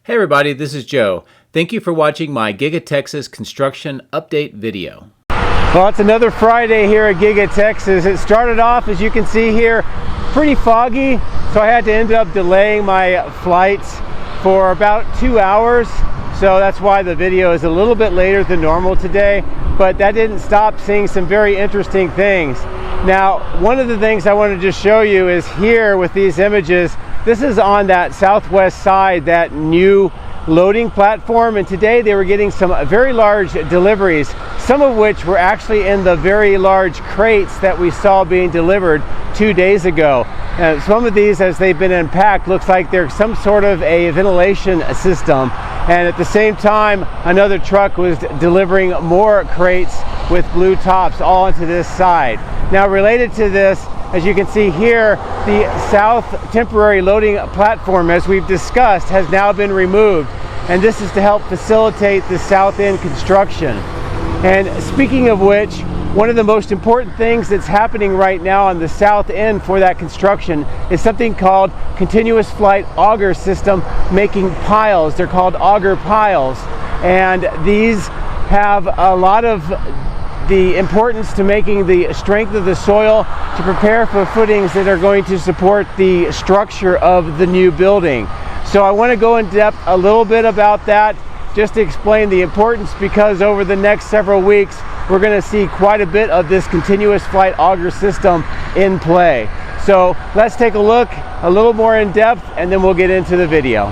Hey everybody, this is Joe. Thank you for watching my Giga Texas construction update video. Well, it's another Friday here at Giga Texas. It started off, as you can see here, pretty foggy, so I had to end up delaying my flights for about 2 hours. So that's why the video is a little bit later than normal today, but that didn't stop seeing some very interesting things. Now, one of the things I wanted to show you is here with these images. This is on that southwest side, that new loading platform, and today they were getting some very large deliveries, some of which were actually in the very large crates that we saw being delivered 2 days ago. Some of these, as they've been unpacked, looks like they're some sort of a ventilation system, and at the same time another truck was delivering more crates with blue tops all onto this side. Now, related to this, as you can see here, the south temporary loading platform, as we've discussed, has now been removed, and this is to help facilitate the south end construction. And speaking of which, one of the most important things that's happening right now on the south end for that construction is something called Continuous Flight Auger system, making piles. They're called auger piles, and these have a lot of the importance to making the strength of the soil to prepare for footings that are going to support the structure of the new building. So I want to go in depth a little bit about that, just to explain the importance, because over the next several weeks we're going to see quite a bit of this continuous flight auger system in play. So let's take a look a little more in depth, and then we'll get into the video.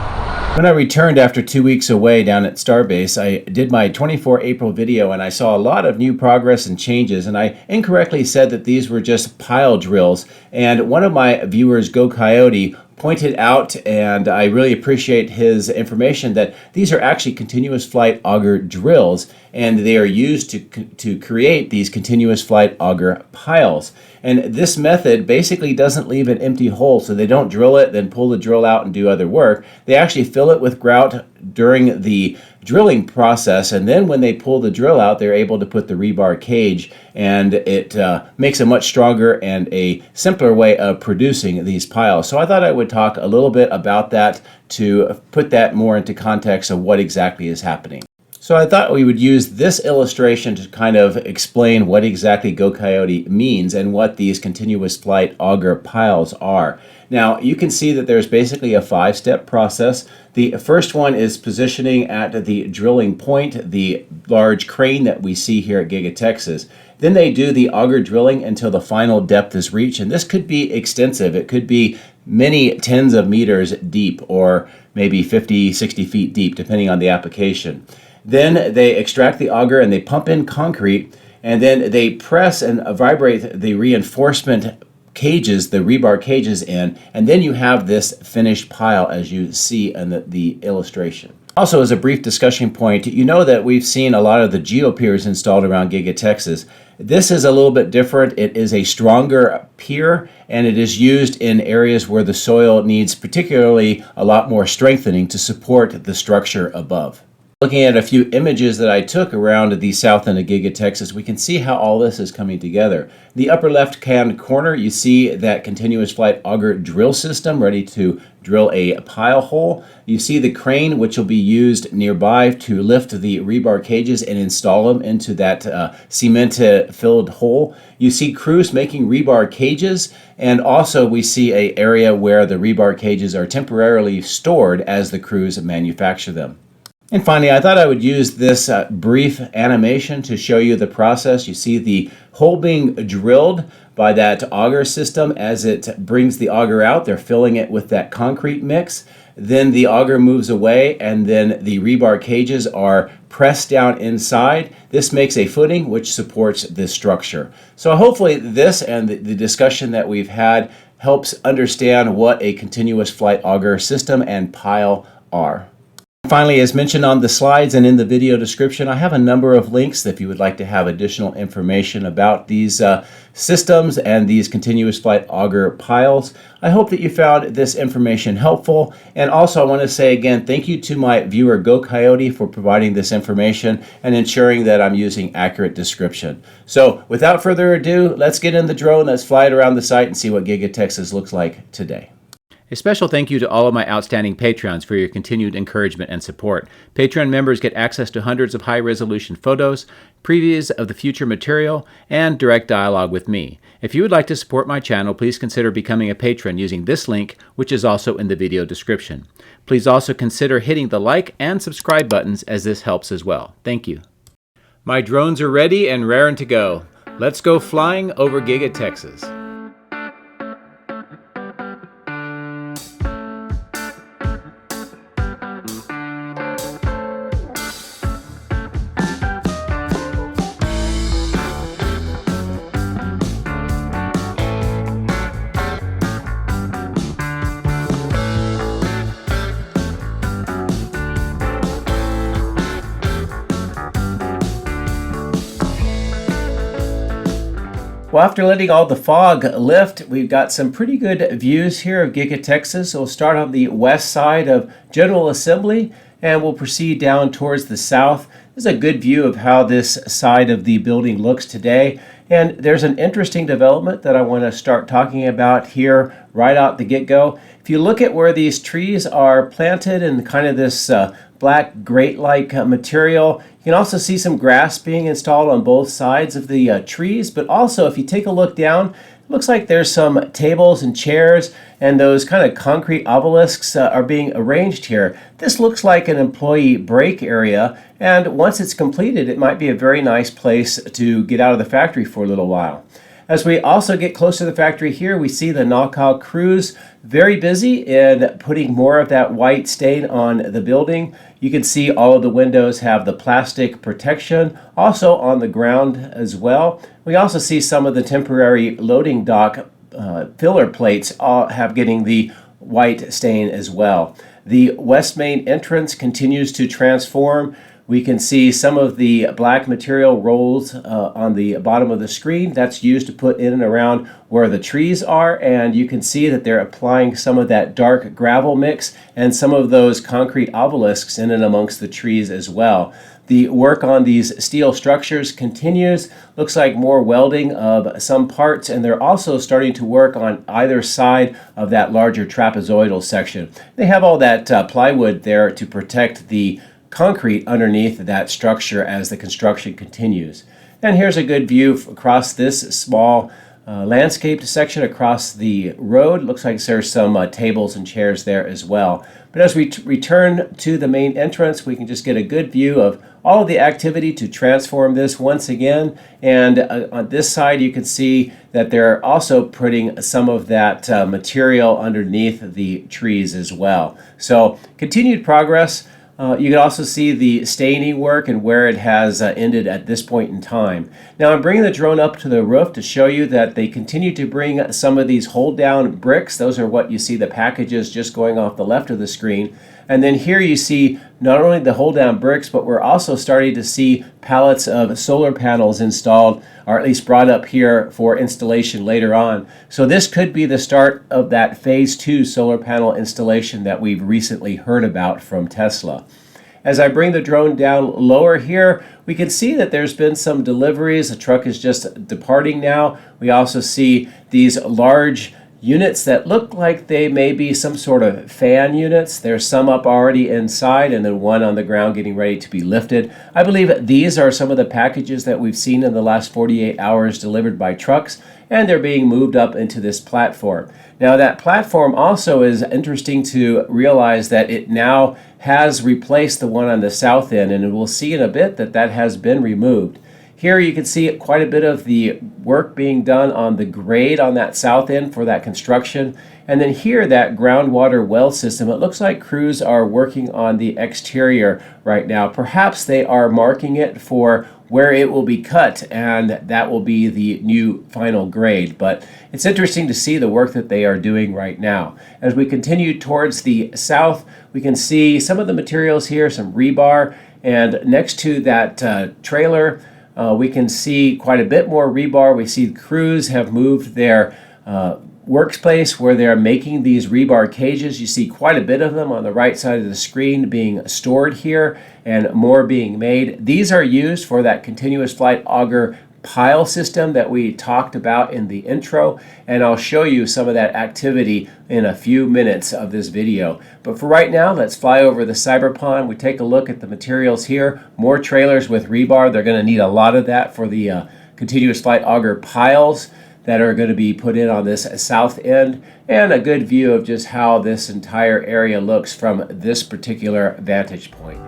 When I returned after 2 weeks away down at Starbase, I did my 24 April video, and I saw a lot of new progress and changes, and I incorrectly said that these were just pile drills. And one of my viewers, Go Coyote, pointed out, and I really appreciate his information, that these are actually continuous flight auger drills, and they are used to create these continuous flight auger piles. And this method basically doesn't leave an empty hole, so they don't drill it, then pull the drill out and do other work. They actually fill it with grout during the drilling process, and then when they pull the drill out, they're able to put the rebar cage, and it makes a much stronger and a simpler way of producing these piles. So I thought I would talk a little bit about that to put that more into context of what exactly is happening. So I thought we would use this illustration to kind of explain what exactly Go Coyote means and what these continuous flight auger piles are. Now, you can see that there's basically a 5-step process. The first one is positioning at the drilling point, the large crane that we see here at Giga Texas. Then they do the auger drilling until the final depth is reached, and this could be extensive. It could be many tens of meters deep, or maybe 50, 60 feet deep, depending on the application. Then they extract the auger and they pump in concrete, and then they press and vibrate the reinforcement cages, the rebar cages in, and then you have this finished pile as you see in the illustration. Also, as a brief discussion point, you know that we've seen a lot of the Piers installed around Giga Texas. This is a little bit different. It is a stronger pier, and it is used in areas where the soil needs particularly a lot more strengthening to support the structure above. Looking at a few images that I took around the south end of Giga Texas, we can see how all this is coming together. The upper left-hand corner, you see that continuous flight auger drill system ready to drill a pile hole. You see the crane, which will be used nearby to lift the rebar cages and install them into that cement-filled hole. You see crews making rebar cages, and also we see an area where the rebar cages are temporarily stored as the crews manufacture them. And finally, I thought I would use this brief animation to show you the process. You see the hole being drilled by that auger system. As it brings the auger out, they're filling it with that concrete mix. Then the auger moves away, and then the rebar cages are pressed down inside. This makes a footing which supports this structure. So hopefully this and the discussion that we've had helps understand what a continuous flight auger system and pile are. Finally, as mentioned on the slides and in the video description, I have a number of links if you would like to have additional information about these systems and these continuous flight auger piles. I hope that you found this information helpful. And also, I want to say again, thank you to my viewer Go Coyote for providing this information and ensuring that I'm using accurate description. So without further ado, let's get in the drone, let's fly it around the site and see what Giga Texas looks like today. A special thank you to all of my outstanding patrons for your continued encouragement and support. Patreon members get access to hundreds of high-resolution photos, previews of the future material, and direct dialogue with me. If you would like to support my channel, please consider becoming a patron using this link, which is also in the video description. Please also consider hitting the like and subscribe buttons, as this helps as well. Thank you. My drones are ready and raring to go. Let's go flying over Giga Texas. Well, after letting all the fog lift, we've got some pretty good views here of Giga Texas. So we'll start on the west side of General Assembly and we'll proceed down towards the south. This is a good view of how this side of the building looks today. And there's an interesting development that I want to start talking about here right out the get-go. If you look at where these trees are planted in kind of this black grate-like material, you can also see some grass being installed on both sides of the trees, but also if you take a look down, it looks like there's some tables and chairs and those kind of concrete obelisks are being arranged here. This looks like an employee break area, and once it's completed, it might be a very nice place to get out of the factory for a little while. As we also get close to the factory here, we see the knockout crews very busy in putting more of that white stain on the building. You can see all of the windows have the plastic protection, also on the ground as well. We also see some of the temporary loading dock filler plates have getting the white stain as well. The west main entrance continues to transform. We can see some of the black material rolls on the bottom of the screen. That's used to put in and around where the trees are, and you can see that they're applying some of that dark gravel mix and some of those concrete obelisks in and amongst the trees as well. The work on these steel structures continues. Looks like more welding of some parts, and they're also starting to work on either side of that larger trapezoidal section. They have all that plywood there to protect the concrete underneath that structure as the construction continues. And here's a good view across this small landscaped section across the road. Looks like there's some tables and chairs there as well. But as we return to the main entrance, we can just get a good view of all of the activity to transform this once again. And on this side, you can see that they're also putting some of that material underneath the trees as well. So continued progress. You can also see the staining work and where it has ended at this point in time. Now I'm bringing the drone up to the roof to show you that they continue to bring some of these hold down bricks. Those are what you see the packages just going off the left of the screen. And then here you see not only the hold down bricks, but we're also starting to see pallets of solar panels installed, or at least brought up here for installation later on. So this could be the start of that phase 2 solar panel installation that we've recently heard about from Tesla. As I bring the drone down lower here, we can see that there's been some deliveries. The truck is just departing now. We also see these large units that look like they may be some sort of fan units. There's some up already inside and then one on the ground getting ready to be lifted. I believe these are some of the packages that we've seen in the last 48 hours delivered by trucks, and they're being moved up into this platform. Now that platform also is interesting to realize that it now has replaced the one on the south end, and we'll see in a bit that that has been removed. Here you can see quite a bit of the work being done on the grade on that south end for that construction. And then here, that groundwater well system, it looks like crews are working on the exterior right now. Perhaps they are marking it for where it will be cut, and that will be the new final grade. But it's interesting to see the work that they are doing right now. As we continue towards the south, we can see some of the materials here, some rebar, and next to that trailer, we can see quite a bit more rebar. We see crews have moved their workspace where they're making these rebar cages. You see quite a bit of them on the right side of the screen being stored here and more being made. These are used for that continuous flight auger pile system that we talked about in the intro, and I'll show you some of that activity in a few minutes of this video. But for right now, let's fly over the cyberpond. We take a look at the materials here. More trailers with rebar. They're going to need a lot of that for the Continuous Flight Auger piles that are going to be put in on this south end, and a good view of just how this entire area looks from this particular vantage point.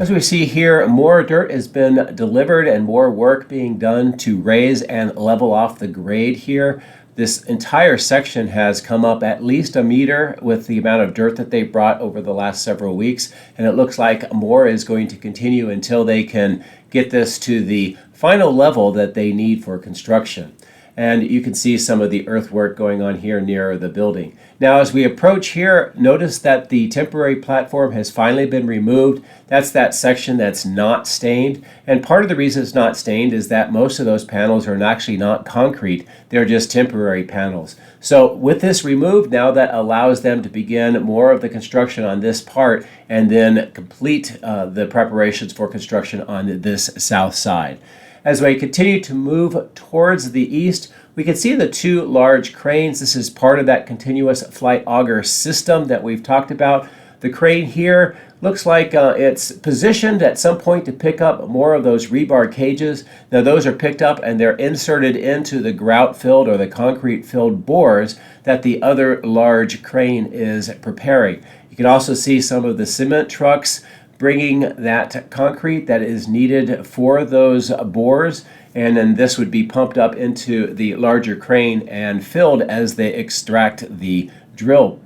As we see here, more dirt has been delivered and more work being done to raise and level off the grade here. This entire section has come up at least a meter with the amount of dirt that they brought over the last several weeks, and it looks like more is going to continue until they can get this to the final level that they need for construction. And you can see some of the earthwork going on here near the building. Now, as we approach here, notice that the temporary platform has finally been removed. That's that section that's not stained. And part of the reason it's not stained is that most of those panels are actually not concrete. They're just temporary panels. So with this removed, now that allows them to begin more of the construction on this part and then complete the preparations for construction on this south side. As we continue to move towards the east, we can see the two large cranes. This is part of that continuous flight auger system that we've talked about. The crane here looks like it's positioned at some point to pick up more of those rebar cages. Now those are picked up and they're inserted into the grout-filled or the concrete-filled bores that the other large crane is preparing. You can also see some of the cement trucks bringing that concrete that is needed for those bores, and then this would be pumped up into the larger crane and filled as they extract the drill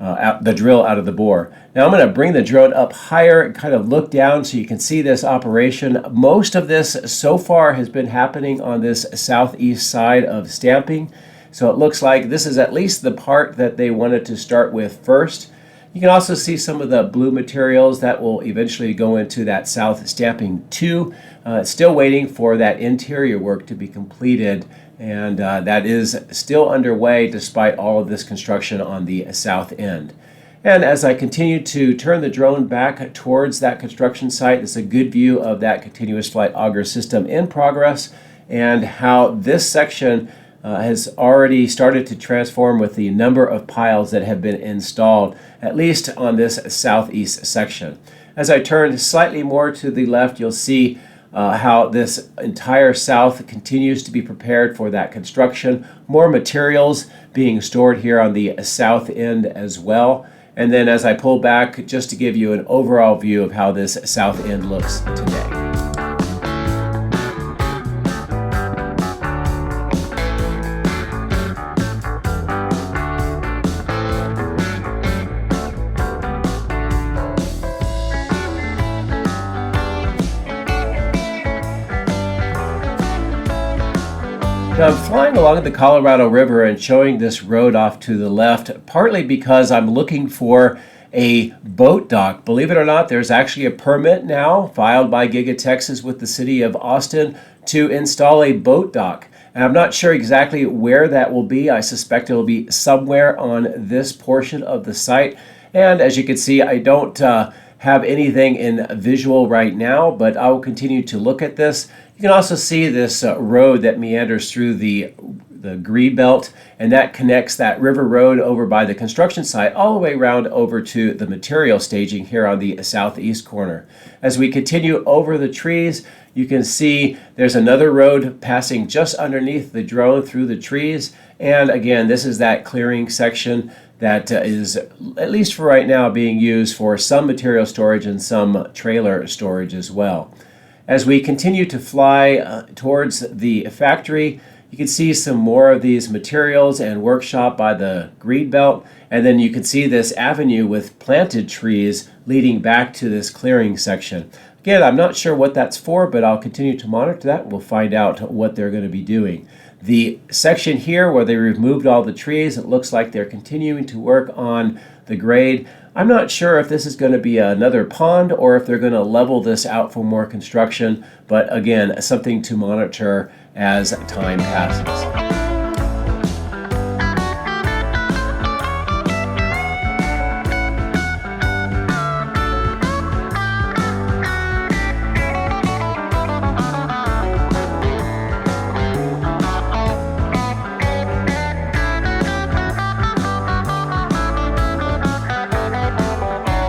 out of the bore. Now I'm going to bring the drone up higher and kind of look down so you can see this operation. Most of this so far has been happening on this southeast side of stamping, so it looks like this is at least the part that they wanted to start with first. You can also see some of the blue materials that will eventually go into that south stamping 2. Still waiting for that interior work to be completed, and that is still underway despite all of this construction on the south end. And as I continue to turn the drone back towards that construction site, it's a good view of that continuous flight auger system in progress and how this section has already started to transform with the number of piles that have been installed, at least on this southeast section. As I turn slightly more to the left, you'll see how this entire south continues to be prepared for that construction. More materials being stored here on the south end as well. And then as I pull back, just to give you an overall view of how this south end looks today. Now, I'm flying along the Colorado River and showing this road off to the left, partly because I'm looking for a boat dock. Believe it or not, there's actually a permit now filed by Giga Texas with the city of Austin to install a boat dock. And I'm not sure exactly where that will be. I suspect it will be somewhere on this portion of the site. And as you can see, I don't have anything in visual right now, but I will continue to look at this. You can also see this road that meanders through the green belt, and that connects that river road over by the construction site all the way around over to the material staging here on the southeast corner. As we continue over the trees, you can see there's another road passing just underneath the drone through the trees, and again, this is that clearing section that is, at least for right now, being used for some material storage and some trailer storage as well. As we continue to fly towards the factory, you can see some more of these materials and workshop by the green belt, and then you can see this avenue with planted trees leading back to this clearing section. Again, I'm not sure what that's for, but I'll continue to monitor that and we'll find out what they're going to be doing. The section here where they removed all the trees, it looks like they're continuing to work on the grade. I'm not sure if this is going to be another pond or if they're going to level this out for more construction, but again, something to monitor as time passes.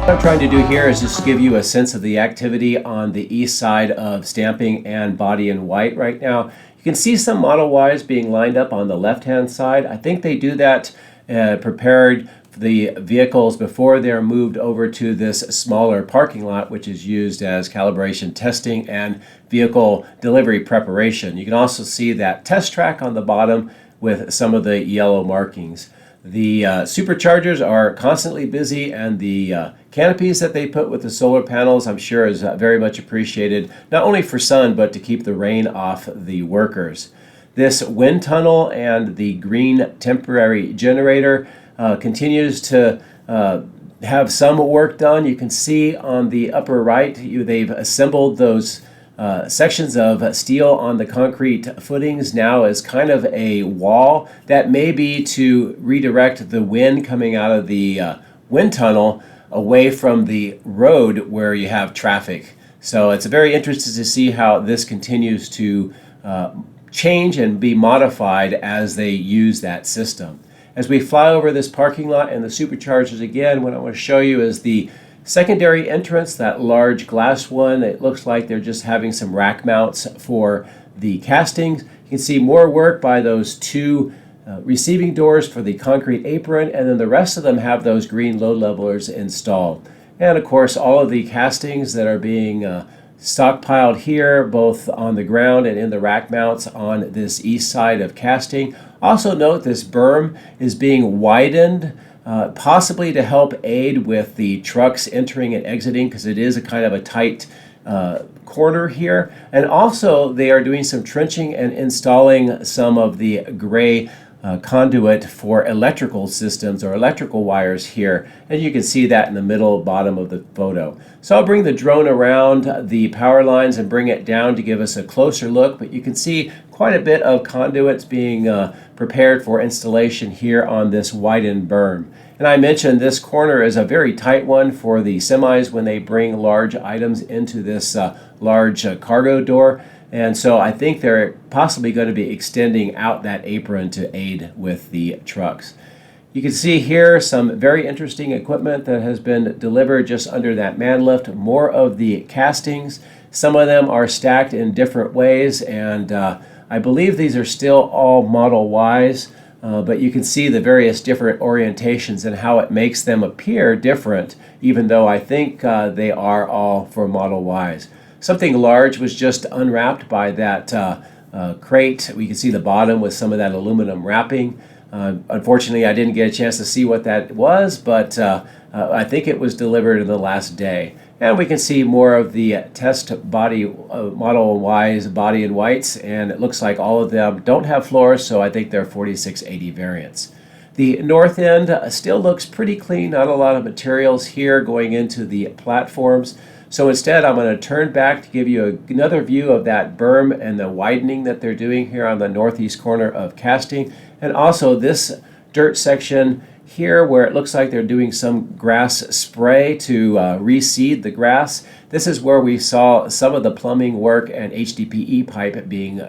What I'm trying to do here is just give you a sense of the activity on the east side of stamping and body in white right now. You can see some Model Ys being lined up on the left-hand side. I think they do that prepared for the vehicles before they're moved over to this smaller parking lot, which is used as calibration testing and vehicle delivery preparation. You can also see that test track on the bottom with some of the yellow markings. The superchargers are constantly busy, and the canopies that they put with the solar panels, I'm sure, is very much appreciated, not only for sun, but to keep the rain off the workers. This wind tunnel and the green temporary generator continues to have some work done. You can see on the upper right, they've assembled those sections of steel on the concrete footings now as kind of a wall that may be to redirect the wind coming out of the wind tunnel away from the road where you have traffic. So it's very interesting to see how this continues to change and be modified as they use that system. As we fly over this parking lot and the superchargers again, what I want to show you is the secondary entrance, that large glass one. It looks like they're just having some rack mounts for the castings. You can see more work by those two receiving doors for the concrete apron, and then the rest of them have those green load levelers installed. And of course, all of the castings that are being stockpiled here, both on the ground and in the rack mounts on this east side of casting. Also note this berm is being widened, possibly to help aid with the trucks entering and exiting, because it is a kind of a tight corner here. And also they are doing some trenching and installing some of the gray conduit for electrical systems or electrical wires here, and you can see that in the middle bottom of the photo. So I'll bring the drone around the power lines and bring it down to give us a closer look, but you can see quite a bit of conduits being prepared for installation here on this widened berm. And I mentioned this corner is a very tight one for the semis when they bring large items into this large cargo door. And so I think they're possibly going to be extending out that apron to aid with the trucks. You can see here some very interesting equipment that has been delivered just under that man lift. More of the castings. Some of them are stacked in different ways, and I believe these are still all Model Ys, but you can see the various different orientations and how it makes them appear different, even though I think they are all for Model Ys. Something large was just unwrapped by that crate. We can see the bottom with some of that aluminum wrapping. Unfortunately, I didn't get a chance to see what that was, but I think it was delivered in the last day. And we can see more of the test body Model Ys body in whites, and it looks like all of them don't have floors, so I think they're 4680 variants. The north end still looks pretty clean, not a lot of materials here going into the platforms. So instead, I'm going to turn back to give you another view of that berm and the widening that they're doing here on the northeast corner of casting. And also this dirt section here where it looks like they're doing some grass spray to reseed the grass. This is where we saw some of the plumbing work and HDPE pipe being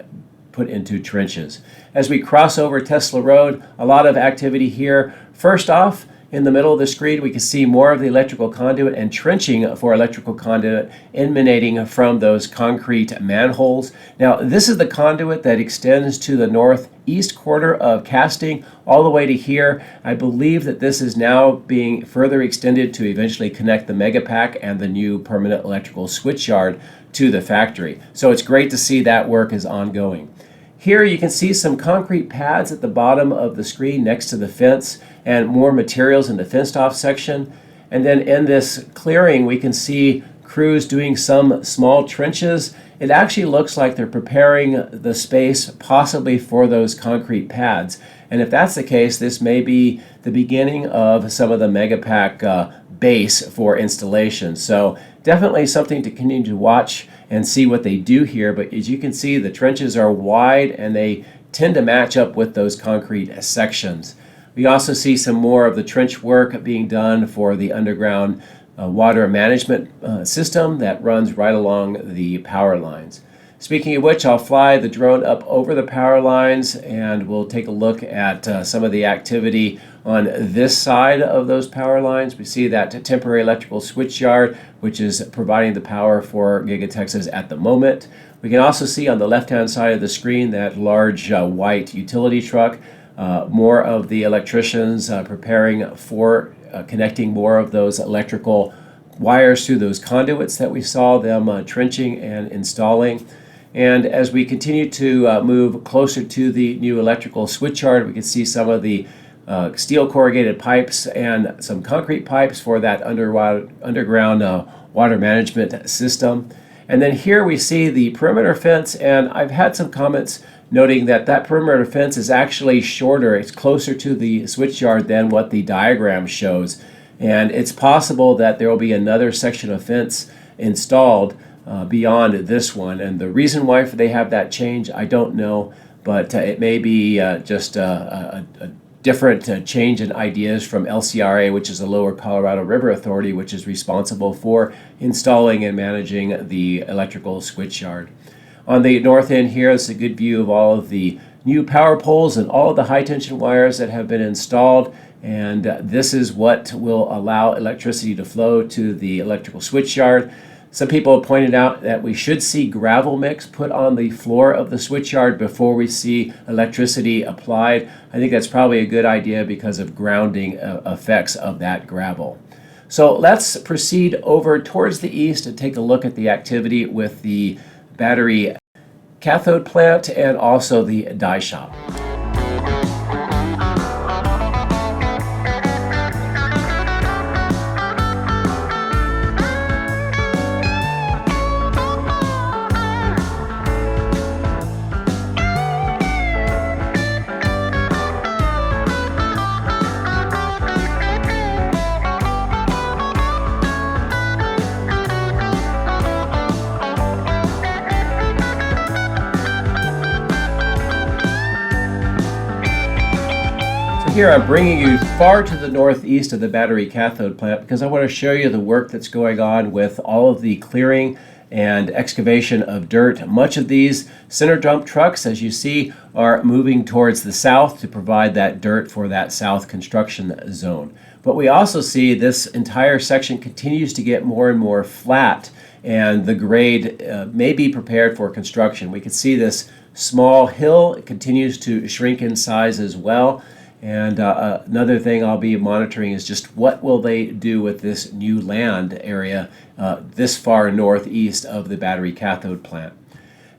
put into trenches. As we cross over Tesla Road, a lot of activity here. First off, in the middle of the screen, we can see more of the electrical conduit and trenching for electrical conduit emanating from those concrete manholes. Now, this is the conduit that extends to the northeast corner of casting all the way to here. I believe that this is now being further extended to eventually connect the Megapack and the new permanent electrical switchyard to the factory. So it's great to see that work is ongoing. Here you can see some concrete pads at the bottom of the screen next to the fence and more materials in the fenced off section. And then in this clearing we can see crews doing some small trenches. It actually looks like they're preparing the space possibly for those concrete pads. And if that's the case, this may be the beginning of some of the megapack base for installation. So definitely something to continue to watch and see what they do here. But as you can see, the trenches are wide and they tend to match up with those concrete sections. We also see some more of the trench work being done for the underground water management system that runs right along the power lines. Speaking of which, I'll fly the drone up over the power lines and we'll take a look at some of the activity on this side of those power lines. We see that temporary electrical switch yard, which is providing the power for Giga Texas at the moment. We can also see on the left-hand side of the screen that large white utility truck. More of the electricians preparing for connecting more of those electrical wires through those conduits that we saw them trenching and installing. And as we continue to move closer to the new electrical switch yard, we can see some of the steel corrugated pipes and some concrete pipes for that underground water management system. And then here we see the perimeter fence, and I've had some comments noting that that perimeter fence is actually shorter. It's closer to the switch yard than what the diagram shows. And it's possible that there will be another section of fence installed beyond this one. And the reason why they have that change, I don't know, but it may be just a different change in ideas from LCRA, which is the Lower Colorado River Authority, which is responsible for installing and managing the electrical switch yard. On the north end here is a good view of all of the new power poles and all of the high tension wires that have been installed. And this is what will allow electricity to flow to the electrical switch yard. Some people have pointed out that we should see gravel mix put on the floor of the switch yard before we see electricity applied. I think that's probably a good idea because of grounding effects of that gravel. So let's proceed over towards the east and take a look at the activity with the battery cathode plant and also the die shop. Here I'm bringing you far to the northeast of the battery cathode plant because I want to show you the work that's going on with all of the clearing and excavation of dirt. Much of these center dump trucks, as you see, are moving towards the south to provide that dirt for that south construction zone. But we also see this entire section continues to get more and more flat, and the grade may be prepared for construction. We can see this small hill. It continues to shrink in size as well. And another thing I'll be monitoring is just what will they do with this new land area this far northeast of the battery cathode plant.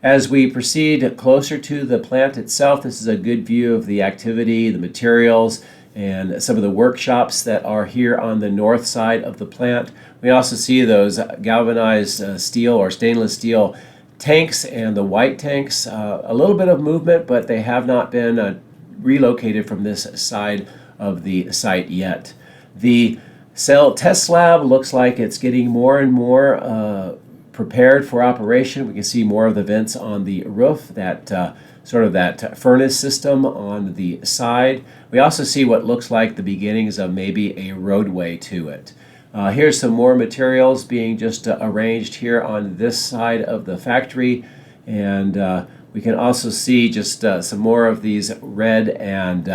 As we proceed closer to the plant itself, this is a good view of the activity, the materials, and some of the workshops that are here on the north side of the plant. We also see those galvanized steel or stainless steel tanks and the white tanks. A little bit of movement, but they have not been relocated from this side of the site yet. The cell test lab looks like it's getting more and more prepared for operation. We can see more of the vents on the roof, that sort of that furnace system on the side. We also see what looks like the beginnings of maybe a roadway to it. Here's some more materials being just arranged here on this side of the factory, and we can also see just some more of these red and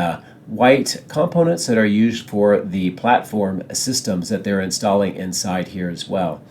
white components that are used for the platform systems that they're installing inside here as well.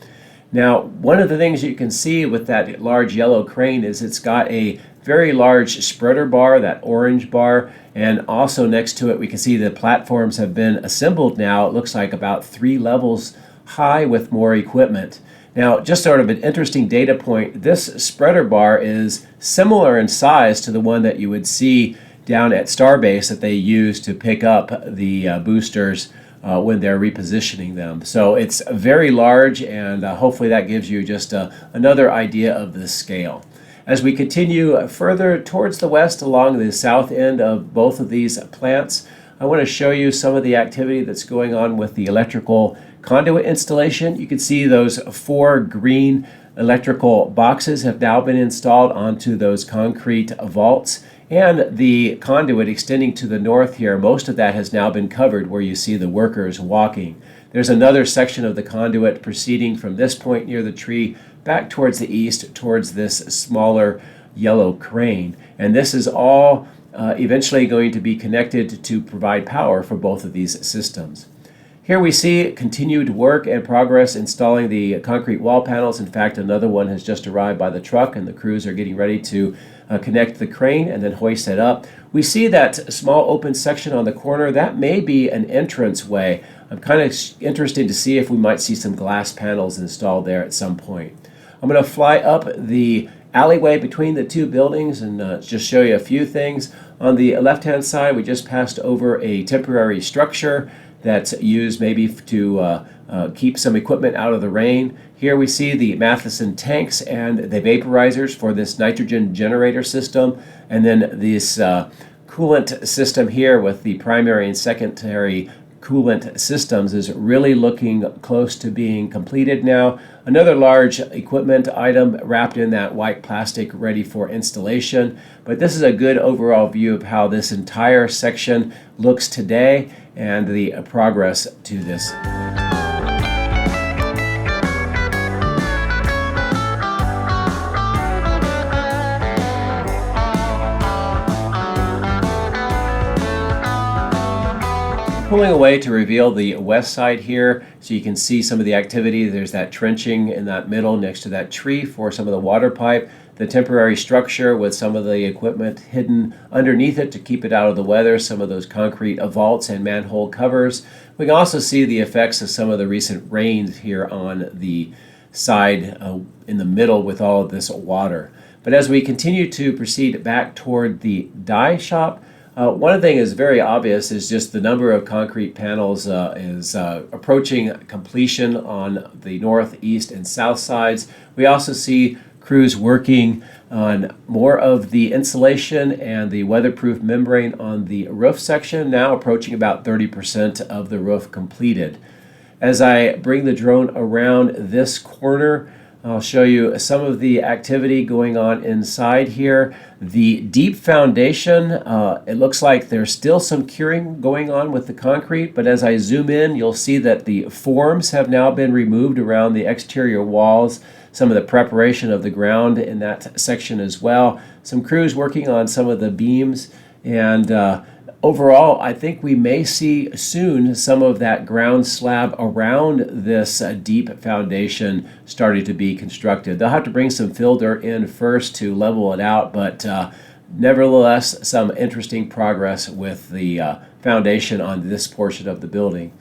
Now, one of the things you can see with that large yellow crane is it's got a very large spreader bar, that orange bar, and also next to it we can see the platforms have been assembled now. It looks like about 3 levels high with more equipment. Now, just sort of an interesting data point, this spreader bar is similar in size to the one that you would see down at Starbase that they use to pick up the boosters when they're repositioning them. So it's very large, and hopefully that gives you just another idea of the scale. As we continue further towards the west along the south end of both of these plants, I want to show you some of the activity that's going on with the electrical conduit installation. You can see those 4 green electrical boxes have now been installed onto those concrete vaults, and the conduit extending to the north here, most of that has now been covered where you see the workers walking. There's another section of the conduit proceeding from this point near the tree back towards the east, towards this smaller yellow crane, and this is all eventually going to be connected to provide power for both of these systems. Here we see continued work and progress installing the concrete wall panels. In fact, another one has just arrived by the truck, and the crews are getting ready to connect the crane and then hoist it up. We see that small open section on the corner. That may be an entrance way. I'm kind of interested to see if we might see some glass panels installed there at some point. I'm going to fly up the alleyway between the 2 buildings and just show you a few things. On the left-hand side, we just passed over a temporary structure that's used maybe to keep some equipment out of the rain. Here we see the Matheson tanks and the vaporizers for this nitrogen generator system, and then this coolant system here with the primary and secondary coolant systems is really looking close to being completed now. Another large equipment item wrapped in that white plastic ready for installation. But this is a good overall view of how this entire section looks today and the progress to this. Pulling away to reveal the west side here so you can see some of the activity. There's that trenching in that middle next to that tree for some of the water pipe, the temporary structure with some of the equipment hidden underneath it to keep it out of the weather, some of those concrete vaults and manhole covers. We can also see the effects of some of the recent rains here on the side in the middle with all of this water. But as we continue to proceed back toward the die shop, one thing is very obvious is just the number of concrete panels is approaching completion on the north, east, and south sides. We also see crews working on more of the insulation and the weatherproof membrane on the roof section, now approaching about 30% of the roof completed. As I bring the drone around this corner, I'll show you some of the activity going on inside here. The deep foundation, it looks like there's still some curing going on with the concrete, but as I zoom in, you'll see that the forms have now been removed around the exterior walls, some of the preparation of the ground in that section as well. Some crews working on some of the beams, and overall, I think we may see soon some of that ground slab around this deep foundation starting to be constructed. They'll have to bring some fill dirt in first to level it out, but nevertheless, some interesting progress with the foundation on this portion of the building.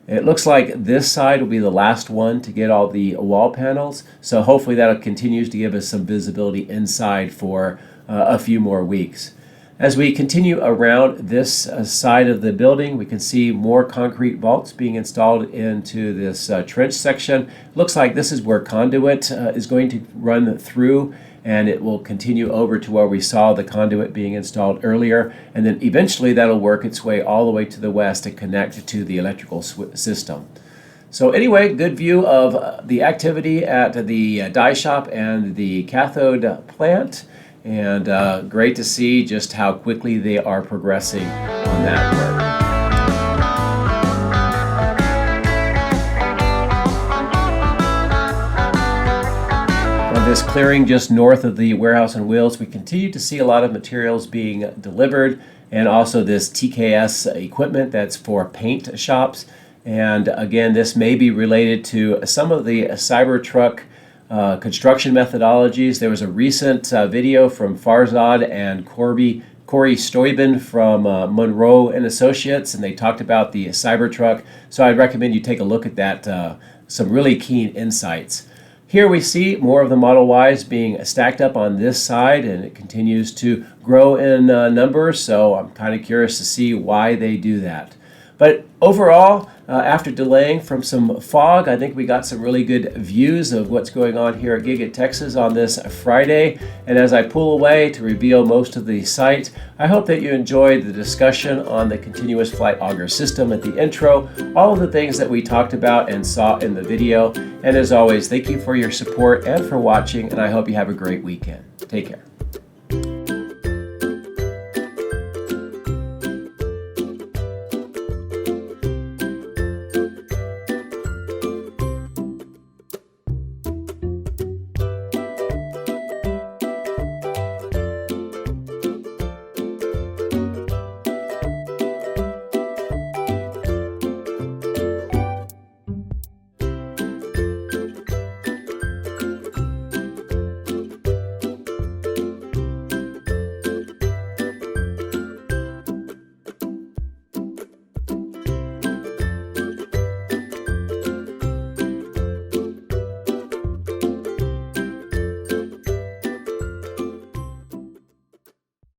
It looks like this side will be the last one to get all the wall panels, so hopefully that continues to give us some visibility inside for a few more weeks. As we continue around this side of the building, we can see more concrete vaults being installed into this trench section. Looks like this is where conduit is going to run through, and it will continue over to where we saw the conduit being installed earlier, and then eventually that'll work its way all the way to the west and connect to the electrical system. So anyway, good view of the activity at the die shop and the cathode plant. And great to see just how quickly they are progressing on that work. On this clearing just north of the warehouse on wheels, we continue to see a lot of materials being delivered, and also this TKS equipment that's for paint shops. And again, this may be related to some of the Cybertruck construction methodologies. There was a recent video from Farzad and Corey Stoiben from Monroe and Associates, and they talked about the Cybertruck. So I'd recommend you take a look at that. Some really keen insights. Here we see more of the Model Ys being stacked up on this side, and it continues to grow in numbers. So I'm kind of curious to see why they do that. But overall, after delaying from some fog, I think we got some really good views of what's going on here at Giga Texas on this Friday. And as I pull away to reveal most of the site, I hope that you enjoyed the discussion on the Continuous Flight Auger system at the intro, all of the things that we talked about and saw in the video. And as always, thank you for your support and for watching, and I hope you have a great weekend. Take care.